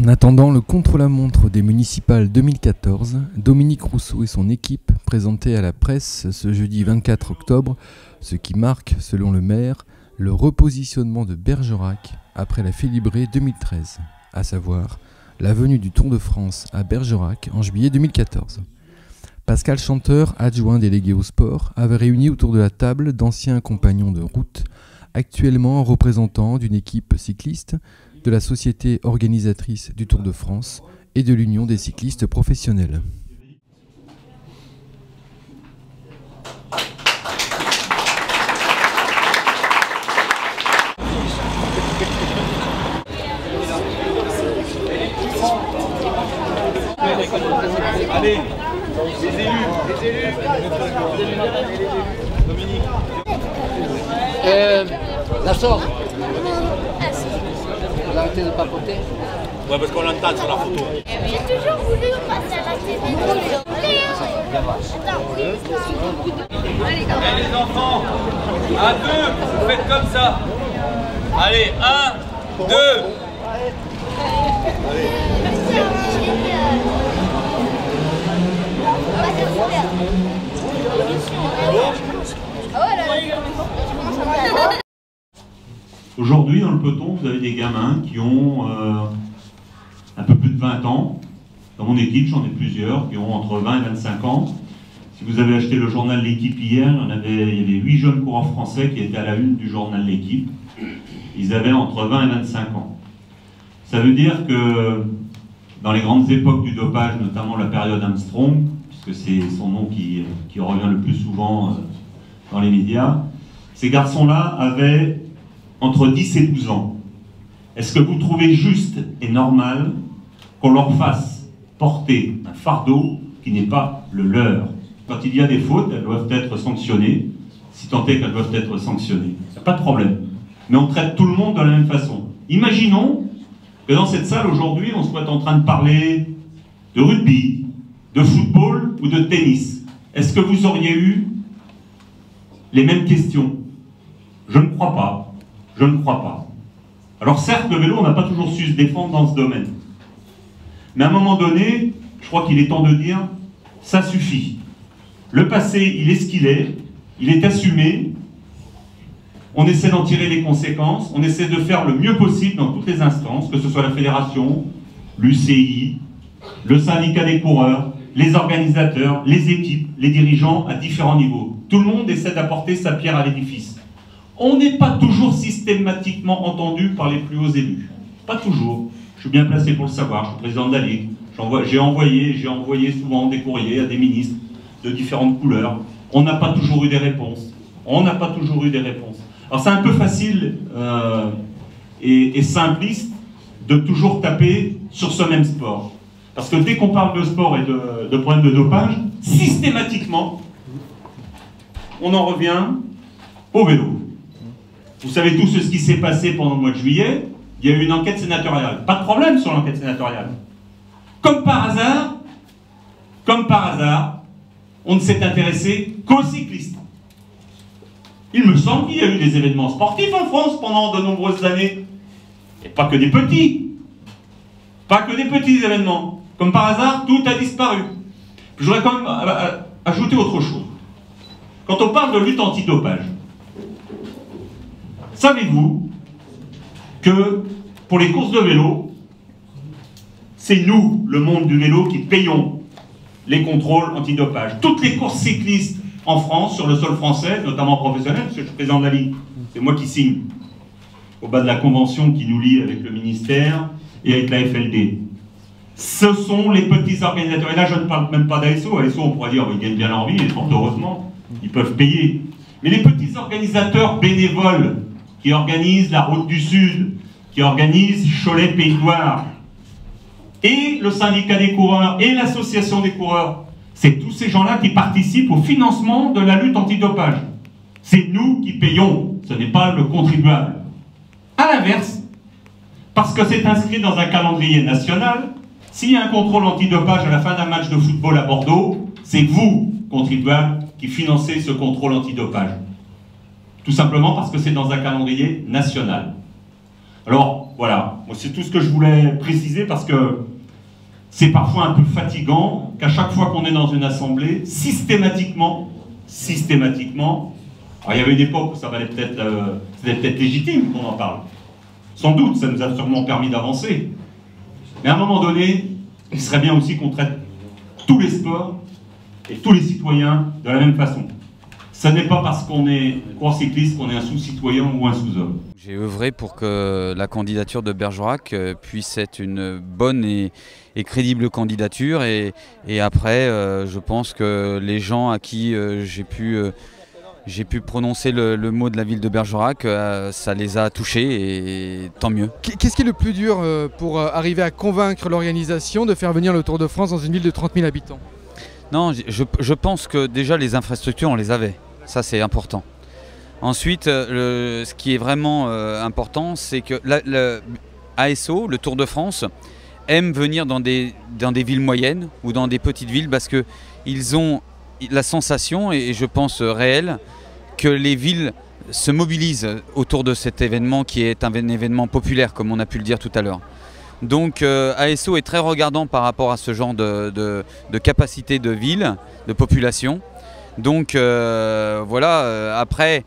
En attendant le contre-la-montre des municipales 2014, Dominique Rousseau et son équipe présentaient à la presse ce jeudi 24 octobre ce qui marque, selon le maire, le repositionnement de Bergerac après la Félibrée 2013, à savoir la venue du Tour de France à Bergerac en juillet 2014. Pascal Chanteur, adjoint délégué au sport, avait réuni autour de la table d'anciens compagnons de route, actuellement représentants d'une équipe cycliste, de la société organisatrice du Tour de France et de l'Union des cyclistes professionnels. Allez, les élus, Dominique. La sorte. Vous arrêtez de papoter. Ouais, parce qu'on l'entend sur la photo. J'ai toujours voulu passer à la télé. Allez les enfants, à deux, vous faites comme ça. Allez, 1, 2. Aujourd'hui, dans le peloton, vous avez des gamins qui ont un peu plus de 20 ans. Dans mon équipe, j'en ai plusieurs qui ont entre 20 et 25 ans. Si vous avez acheté le journal L'Équipe hier, il y avait 8 jeunes coureurs français qui étaient à la une du journal L'Équipe. Ils avaient entre 20 et 25 ans. Ça veut dire que dans les grandes époques du dopage, notamment la période Armstrong, puisque c'est son nom qui revient le plus souvent dans les médias, ces garçons-là avaient entre 10 et 12 ans. Est-ce que vous trouvez juste et normal qu'on leur fasse porter un fardeau qui n'est pas le leur? Quand il y a des fautes, elles doivent être sanctionnées, si tant est qu'elles doivent être sanctionnées. Il n'y a pas de problème. Mais on traite tout le monde de la même façon. Imaginons que dans cette salle aujourd'hui, on soit en train de parler de rugby, de football ou de tennis. Est-ce que vous auriez eu les mêmes questions? Je ne crois pas. Je ne crois pas. Alors certes, le vélo, on n'a pas toujours su se défendre dans ce domaine. Mais à un moment donné, je crois qu'il est temps de dire, ça suffit. Le passé, il est ce qu'il est assumé, on essaie d'en tirer les conséquences, on essaie de faire le mieux possible dans toutes les instances, que ce soit la fédération, l'UCI, le syndicat des coureurs, les organisateurs, les équipes, les dirigeants à différents niveaux. Tout le monde essaie d'apporter sa pierre à l'édifice. On n'est pas toujours systématiquement entendu par les plus hauts élus. Pas toujours. Je suis bien placé pour le savoir, je suis président de la Ligue. J'ai envoyé souvent des courriers à des ministres de différentes couleurs. On n'a pas toujours eu des réponses. Alors c'est un peu facile et simpliste de toujours taper sur ce même sport. Parce que dès qu'on parle de sport et de problèmes de dopage, systématiquement, on en revient au vélo. Vous savez tous ce qui s'est passé pendant le mois de juillet. Il y a eu une enquête sénatoriale. Pas de problème sur l'enquête sénatoriale. Comme par hasard, on ne s'est intéressé qu'aux cyclistes. Il me semble qu'il y a eu des événements sportifs en France pendant de nombreuses années. Et pas que des petits. Pas que des petits événements. Comme par hasard, tout a disparu. Je voudrais quand même ajouter autre chose. Quand on parle de lutte antidopage, savez-vous que pour les courses de vélo, c'est nous, le monde du vélo, qui payons les contrôles antidopage. Toutes les courses cyclistes en France, sur le sol français, notamment professionnel, parce que je suis président de la Ligue, c'est moi qui signe au bas de la convention qui nous lie avec le ministère et avec la FLD. Ce sont les petits organisateurs. Et là, je ne parle même pas d'ASO. ASO, on pourrait dire, ils gagnent bien leur vie, et fort heureusement, ils peuvent payer. Mais les petits organisateurs bénévoles qui organisent la Route du Sud, qui organisent Cholet-Pays de Loire, et le syndicat des coureurs, et l'association des coureurs, c'est tous ces gens-là qui participent au financement de la lutte antidopage. C'est nous qui payons, ce n'est pas le contribuable. À l'inverse, parce que c'est inscrit dans un calendrier national, s'il y a un contrôle antidopage à la fin d'un match de football à Bordeaux, c'est vous, contribuables, qui financez ce contrôle antidopage. Tout simplement parce que c'est dans un calendrier national. Alors voilà, c'est tout ce que je voulais préciser parce que c'est parfois un peu fatigant qu'à chaque fois qu'on est dans une assemblée, systématiquement, alors il y avait une époque où ça valait c'était peut-être légitime qu'on en parle. Sans doute, ça nous a sûrement permis d'avancer. Mais à un moment donné, il serait bien aussi qu'on traite tous les sports et tous les citoyens de la même façon. Ce n'est pas parce qu'on est coureur-cycliste qu'on est un sous-citoyen ou un sous-homme. J'ai œuvré pour que la candidature de Bergerac puisse être une bonne et crédible candidature. Et après, je pense que les gens à qui j'ai pu prononcer le mot de la ville de Bergerac, ça les a touchés et tant mieux. Qu'est-ce qui est le plus dur pour arriver à convaincre l'organisation de faire venir le Tour de France dans une ville de 30 000 habitants? Non, je pense que déjà les infrastructures, on les avait. Ça, c'est important. Ensuite, ce qui est vraiment important, c'est que ASO, le Tour de France, aime venir dans des villes moyennes ou dans des petites villes parce qu'ils ont la sensation, et je pense réelle, que les villes se mobilisent autour de cet événement qui est un événement populaire, comme on a pu le dire tout à l'heure. Donc ASO est très regardant par rapport à ce genre de capacité de ville, de population. Donc voilà, après,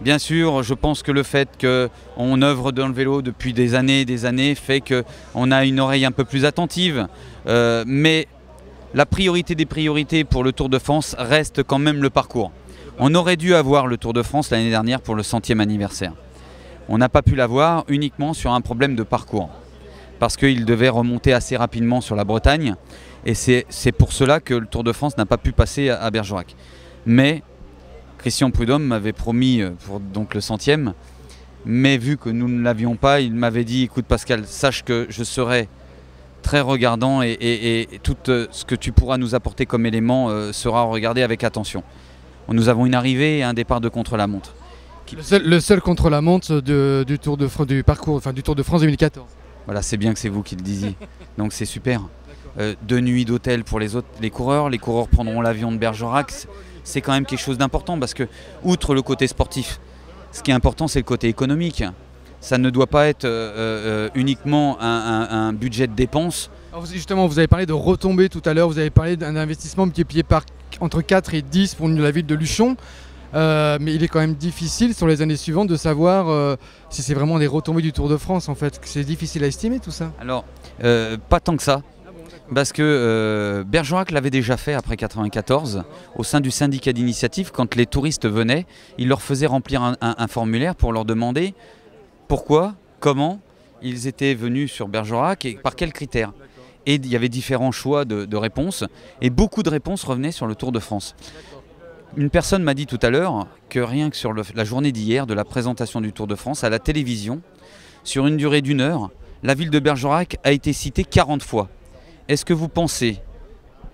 bien sûr, je pense que le fait qu'on œuvre dans le vélo depuis des années fait qu'on a une oreille un peu plus attentive. Mais la priorité des priorités pour le Tour de France reste quand même le parcours. On aurait dû avoir le Tour de France l'année dernière pour le 100e anniversaire. On n'a pas pu l'avoir uniquement sur un problème de parcours, parce qu'il devait remonter assez rapidement sur la Bretagne. Et c'est pour cela que le Tour de France n'a pas pu passer à Bergerac. Mais Christian Prudhomme m'avait promis pour donc le 100e, mais vu que nous ne l'avions pas, il m'avait dit: écoute Pascal, sache que je serai très regardant et tout ce que tu pourras nous apporter comme élément sera regardé avec attention. Nous avons une arrivée et un départ de contre-la-montre. Le seul contre-la-montre du Tour de France 2014. Voilà, c'est bien que c'est vous qui le disiez. Donc c'est super. 2 nuits d'hôtel pour les coureurs prendront l'avion de Bergerac. C'est quand même quelque chose d'important parce que, outre le côté sportif, ce qui est important, c'est le côté économique. Ça ne doit pas être uniquement un budget de dépenses. Alors justement, vous avez parlé de retombées tout à l'heure, vous avez parlé d'un investissement multiplié par entre 4 et 10 pour la ville de Luchon. Mais il est quand même difficile sur les années suivantes de savoir si c'est vraiment des retombées du Tour de France en fait. C'est difficile à estimer tout ça. Alors, pas tant que ça. Parce que Bergerac l'avait déjà fait après 1994 au sein du syndicat d'initiative. Quand les touristes venaient, il leur faisait remplir un formulaire pour leur demander pourquoi, comment ils étaient venus sur Bergerac et par quels critères. Et il y avait différents choix de réponses et beaucoup de réponses revenaient sur le Tour de France. Une personne m'a dit tout à l'heure que rien que sur la journée d'hier de la présentation du Tour de France à la télévision, sur une durée d'1 heure, la ville de Bergerac a été citée 40 fois. Est-ce que vous pensez,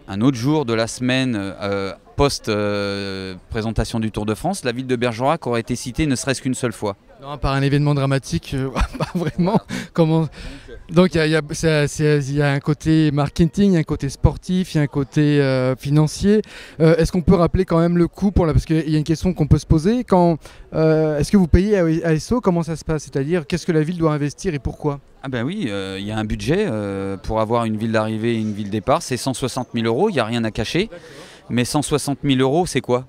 un autre jour de la semaine post-présentation du Tour de France, la ville de Bergerac aurait été citée ne serait-ce qu'une seule fois? Non, par un événement dramatique, pas vraiment. Comment... Donc il y a un côté marketing, un côté sportif, il y a un côté financier. Est-ce qu'on peut rappeler quand même le coût parce qu'il y a une question qu'on peut se poser. Est-ce que vous payez à ASO? Comment ça se passe? C'est-à-dire qu'est-ce que la ville doit investir et pourquoi? Ah ben oui, il y a un budget pour avoir une ville d'arrivée et une ville départ. C'est 160 000 €, il n'y a rien à cacher. Mais 160 000 € c'est quoi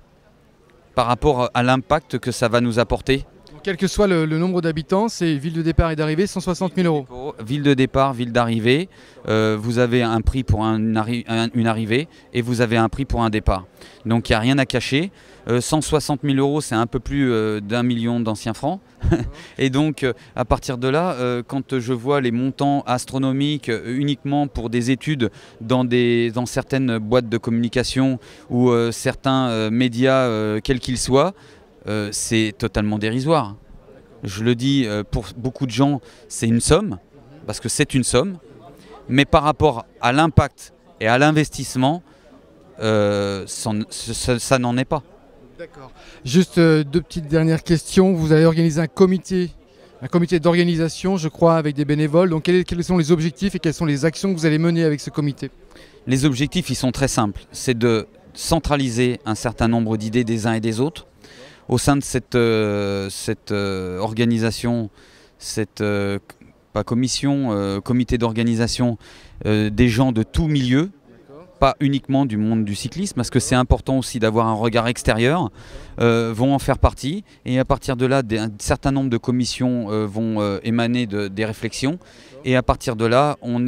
par rapport à l'impact que ça va nous apporter? Quel que soit le nombre d'habitants, c'est ville de départ et d'arrivée, 160 000 €. Ville de départ, ville d'arrivée, vous avez un prix pour une arrivée et vous avez un prix pour un départ. Donc il n'y a rien à cacher. 160 000 €, c'est un peu plus d'1 million d'anciens francs. Et donc à partir de là, quand je vois les montants astronomiques uniquement pour des études dans certaines boîtes de communication ou certains médias, quels qu'ils soient, c'est totalement dérisoire. Je le dis, pour beaucoup de gens, c'est une somme, parce que c'est une somme, mais par rapport à l'impact et à l'investissement, ça n'en est pas. D'accord. Juste 2 petites dernières questions. Vous avez organisé un comité d'organisation, je crois, avec des bénévoles. Donc quels sont les objectifs et quelles sont les actions que vous allez mener avec ce comité? Les objectifs, ils sont très simples. C'est de centraliser un certain nombre d'idées des uns et des autres. Au sein de cette organisation, pas commission, comité d'organisation, des gens de tout milieu, pas uniquement du monde du cyclisme, parce que c'est important aussi d'avoir un regard extérieur, vont en faire partie. Et à partir de là, un certain nombre de commissions vont émaner des réflexions. Et à partir de là, on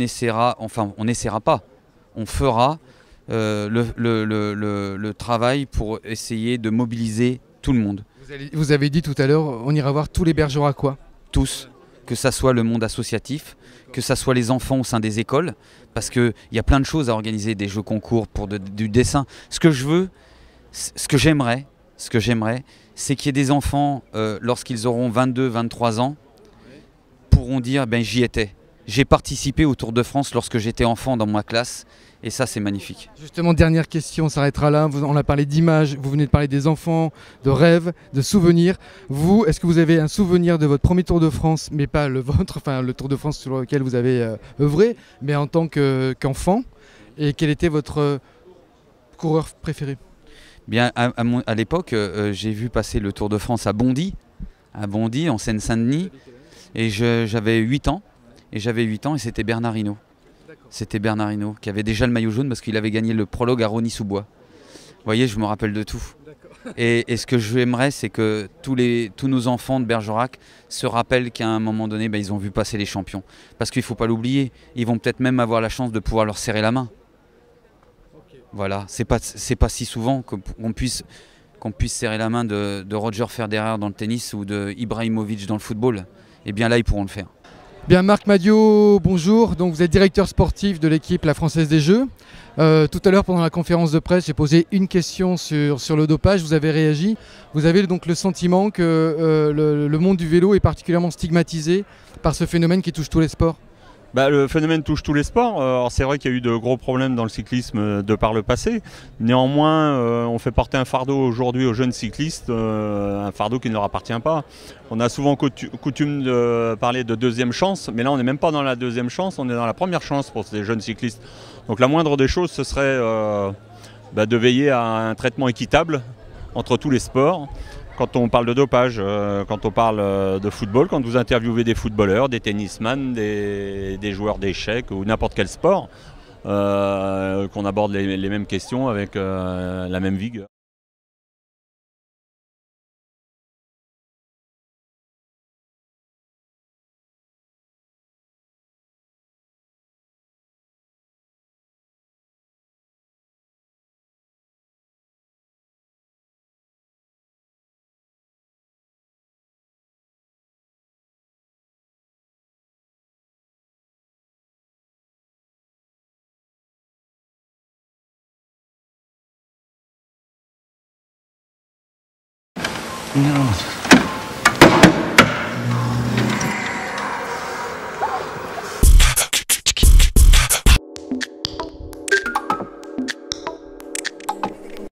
fera le travail pour essayer de mobiliser tout le monde. Vous avez dit tout à l'heure, on ira voir tous les bergeracois. Tous, que ça soit le monde associatif, que ça soit les enfants au sein des écoles, parce qu'il y a plein de choses à organiser, des jeux concours pour du dessin. Ce que j'aimerais, c'est qu'il y ait des enfants, lorsqu'ils auront 22, 23 ans, pourront dire ben, j'y étais. J'ai participé au Tour de France lorsque j'étais enfant dans ma classe, et ça c'est magnifique. Justement, dernière question, on s'arrêtera là. On a parlé d'images, vous venez de parler des enfants, de rêves, de souvenirs. Vous, est-ce que vous avez un souvenir de votre premier Tour de France, mais pas le vôtre, enfin le Tour de France sur lequel vous avez œuvré, mais en tant qu'enfant, et quel était votre coureur préféré? Bien, à l'époque, j'ai vu passer le Tour de France à Bondy, en Seine-Saint-Denis, et j'avais 8 ans. Et j'avais 8 ans et c'était Bernard Hinault. C'était Bernard Hinault qui avait déjà le maillot jaune parce qu'il avait gagné le prologue à Rosny-sous-Bois. Vous voyez, je me rappelle de tout. Et ce que j'aimerais, c'est que tous nos enfants de Bergerac se rappellent qu'à un moment donné, ben, ils ont vu passer les champions. Parce qu'il ne faut pas l'oublier, ils vont peut-être même avoir la chance de pouvoir leur serrer la main. Voilà, c'est pas si souvent qu'on puisse serrer la main de Roger Federer dans le tennis ou de Ibrahimovic dans le football. Et bien là, ils pourront le faire. Bien, Marc Madiot, bonjour. Donc, vous êtes directeur sportif de l'équipe La Française des Jeux. Tout à l'heure, pendant la conférence de presse, j'ai posé une question sur le dopage. Vous avez réagi. Vous avez donc le sentiment que le monde du vélo est particulièrement stigmatisé par ce phénomène qui touche tous les sports? Le phénomène touche tous les sports. Alors c'est vrai qu'il y a eu de gros problèmes dans le cyclisme de par le passé. Néanmoins, on fait porter un fardeau aujourd'hui aux jeunes cyclistes, un fardeau qui ne leur appartient pas. On a souvent coutume de parler de deuxième chance, mais là on n'est même pas dans la deuxième chance, on est dans la première chance pour ces jeunes cyclistes. Donc la moindre des choses, ce serait de veiller à un traitement équitable entre tous les sports. Quand on parle de dopage, quand on parle de football, quand vous interviewez des footballeurs, des tennisman, des joueurs d'échecs ou n'importe quel sport, qu'on aborde les mêmes questions avec la même vigueur. Non.